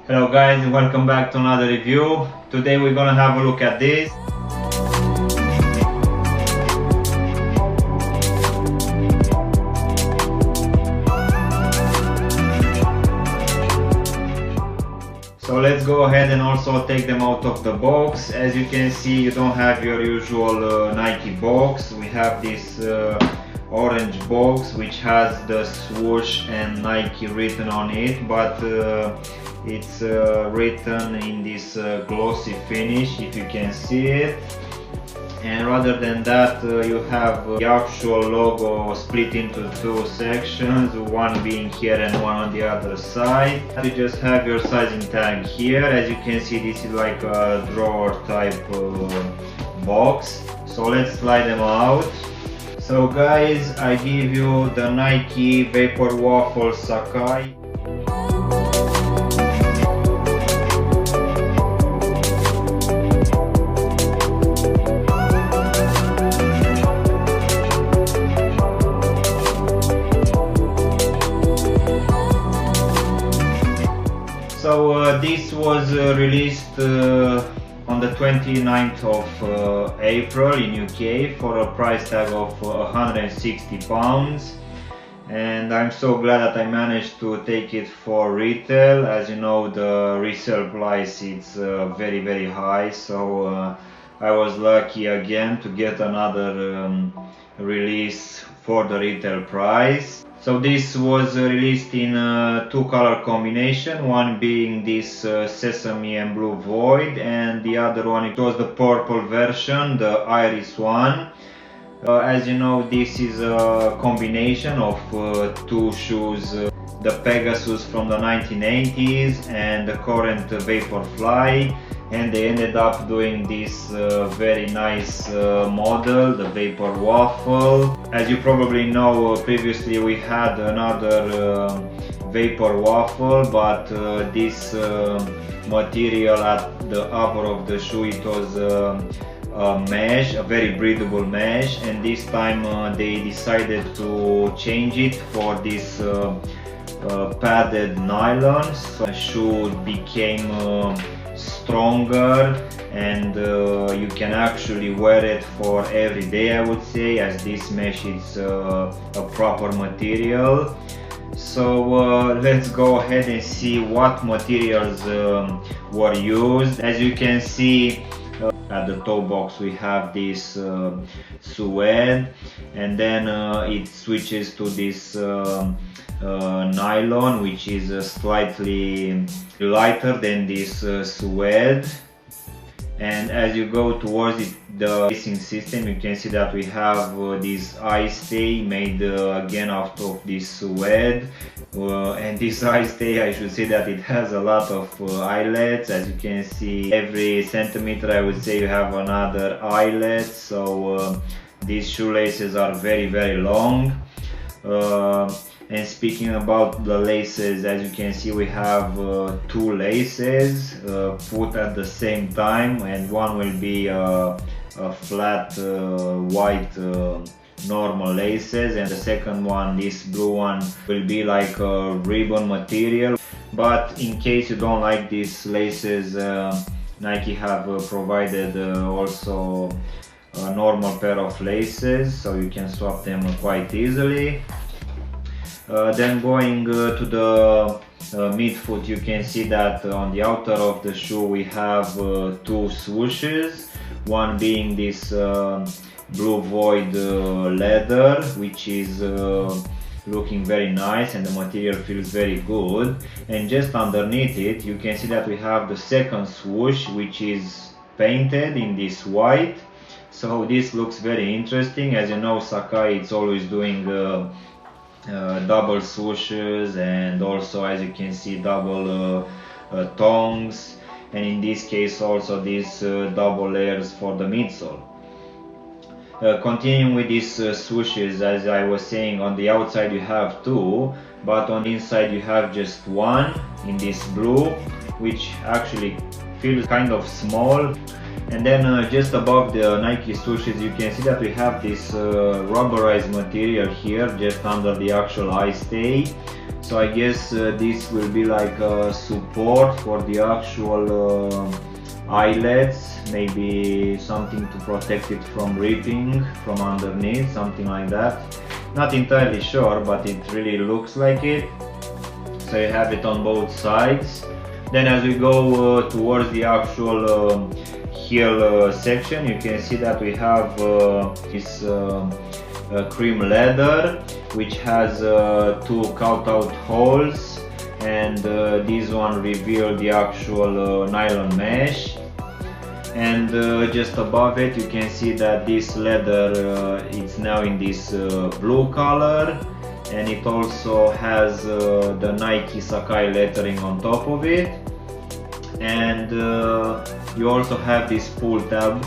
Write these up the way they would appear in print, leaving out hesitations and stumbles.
Hello guys, and welcome back to another review. Today we're gonna have a look at this. So let's go ahead and also take them out of the box. As you can see, you don't have your usual Nike box. We have this orange box which has the swoosh and Nike written on it, but it's written in this glossy finish, if you can see it. And rather than that, you have the actual logo split into two sections, one being here and one on the other side. You just have your sizing tag here. As you can see, this is like a drawer type box. So let's slide them out. So guys, I give you the Nike VaporWaffle Sacai. So this was released on the 29th of April in UK for a price tag of £160, and I'm so glad that I managed to take it for retail. As you know, the resale price is very high, so I was lucky again to get another release for the retail price. So this was released in two color combination, one being this sesame and blue void, and the other one, it was the purple version, the iris one. As you know, this is a combination of two shoes, the Pegasus from the 1980s and the current Vaporfly, and they ended up doing this very nice model, the VaporWaffle. As you probably know, previously we had another VaporWaffle, but this material at the upper of the shoe, it was a mesh, a very breathable mesh, and this time they decided to change it for this padded nylon. So the shoe became stronger, and you can actually wear it for every day, I would say, as this mesh is a proper material. So let's go ahead and see what materials were used. As you can see, at the toe box we have this suede, and then it switches to this nylon, which is slightly lighter than this suede. And as you go towards it, the lacing system, you can see that we have this eye stay made again out of this suede, and this eye stay, I should say that it has a lot of eyelets. As you can see, every centimeter, I would say, you have another eyelet. So these shoelaces are very long. And speaking about the laces, as you can see, we have two laces put at the same time, and one will be a flat white normal laces, and the second one, this blue one, will be like a ribbon material. But in case you don't like these laces, Nike have provided also a normal pair of laces, so you can swap them quite easily. Then going to the midfoot, you can see that on the outer of the shoe we have two swooshes, one being this blue void leather, which is looking very nice, and the material feels very good. And just underneath it, you can see that we have the second swoosh, which is painted in this white. So this looks very interesting. As you know, Sacai is always doing double swooshes, and also, as you can see, double tongues, and in this case also these double layers for the midsole. Continuing with these swooshes, as I was saying, on the outside you have two, but on the inside you have just one in this blue, which actually feels kind of small. And then just above the Nike swooshes, you can see that we have this rubberized material here just under the actual eye stay. So I guess this will be like a support for the actual eyelets, maybe something to protect it from ripping from underneath, something like that. Not entirely sure, but it really looks like it. So you have it on both sides. Then as we go towards the actual heel section, you can see that we have this cream leather, which has two cutout holes, and this one reveals the actual nylon mesh. And just above it you can see that this leather is now in this blue color, and it also has the Nike Sacai lettering on top of it. And you also have this pull tab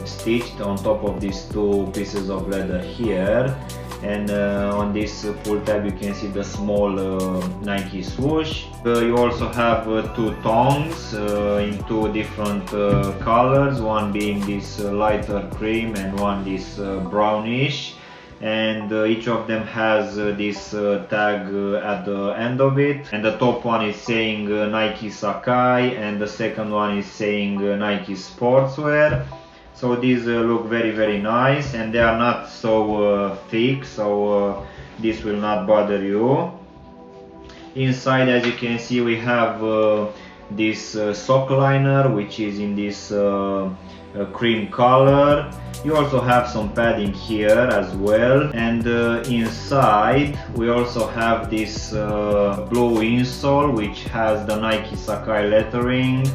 stitched on top of these two pieces of leather here. And on this pull tab you can see the small Nike swoosh. You also have two tongs in two different colors, one being this lighter cream and one this brownish, and each of them has this tag at the end of it, and the top one is saying Nike Sacai and the second one is saying Nike Sportswear. So these look very nice, and they are not so thick, so this will not bother you. Inside, as you can see, we have this sock liner, which is in this cream color. You also have some padding here as well, and inside we also have this blue insole, which has the Nike Sacai lettering.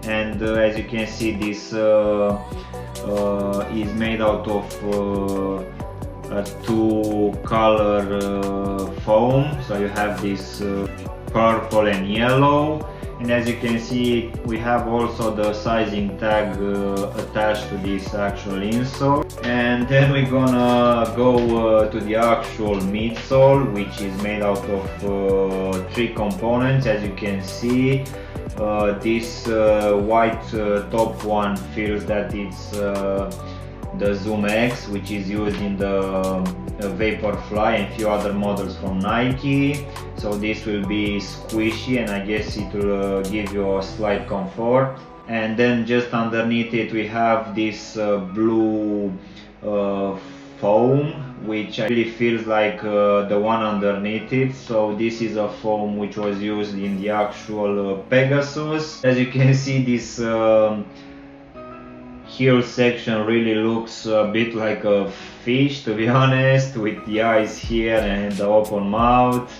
And as you can see, this is made out of two color foam. So you have this purple and yellow, and as you can see we have also the sizing tag attached to this actual insole. And then we're gonna go to the actual midsole, which is made out of three components. As you can see, this white top one feels that it's the Zoom X, which is used in the Vaporfly and few other models from Nike. So this will be squishy, and I guess it will give you a slight comfort. And then just underneath it we have this blue foam, which really feels like the one underneath it. So this is a foam which was used in the actual Pegasus. As you can see, this heel section really looks a bit like a fish, to be honest, with the eyes here and the open mouth.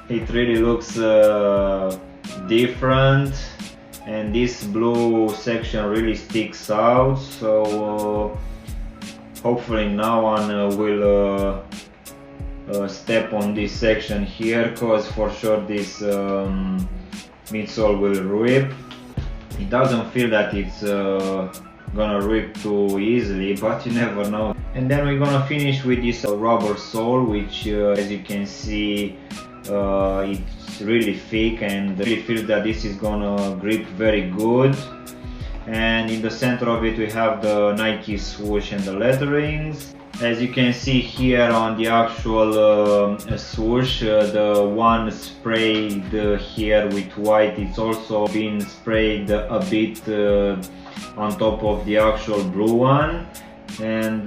It really looks different, and this blue section really sticks out. So hopefully no one will step on this section here, because for sure this midsole will rip. It doesn't feel that it's gonna rip too easily, but you never know. And then we're gonna finish with this rubber sole, which as you can see it's really thick, and really feels that this is gonna grip very good. And in the center of it we have the Nike swoosh and the letterings. As you can see here on the actual swoosh, the one sprayed here with white, it's also been sprayed a bit on top of the actual blue one. And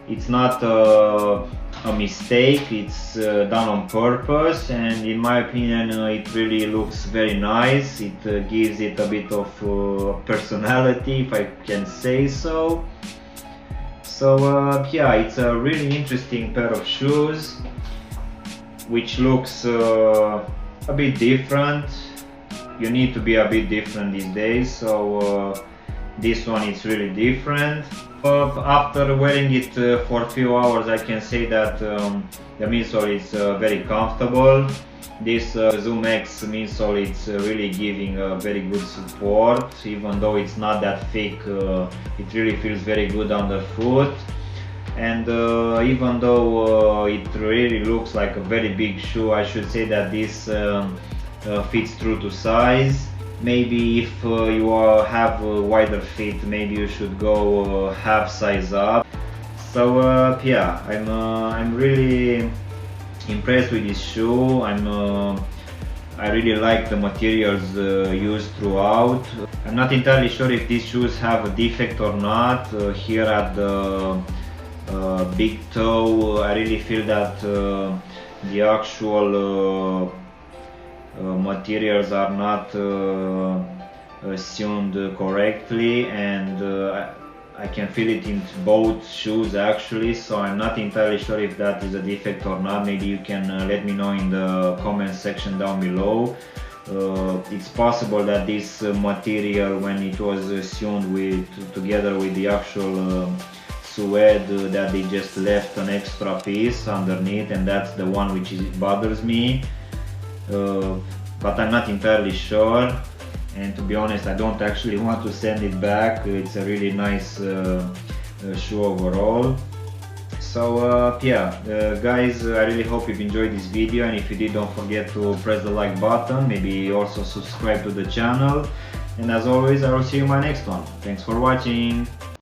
it's not a mistake, it's done on purpose, and in my opinion it really looks very nice. It gives it a bit of personality, if I can say so. So yeah, it's a really interesting pair of shoes, which looks a bit different. You need to be a bit different these days, so this one is really different. After wearing it for a few hours, I can say that the midsole is very comfortable. This Zoom X midsole is really giving a very good support. Even though it's not that thick, it really feels very good underfoot. And even though it really looks like a very big shoe, I should say that this fits true to size. Maybe if you have a wider feet, maybe you should go half size up. So yeah, I'm really impressed with this shoe. I really like the materials used throughout. I'm not entirely sure if these shoes have a defect or not. Here at the big toe, I really feel that the actual materials are not sewn correctly, and I can feel it in both shoes actually, so I'm not entirely sure if that is a defect or not. Maybe you can let me know in the comment section down below. It's possible that this material, when it was sewn together with the actual suede, that they just left an extra piece underneath, and that's the one which bothers me. But I'm not entirely sure, and to be honest, I don't actually want to send it back. It's a really nice shoe overall. So yeah, guys, I really hope you've enjoyed this video, and if you did, don't forget to press the like button, maybe also subscribe to the channel, and as always, I will see you in my next one. Thanks for watching.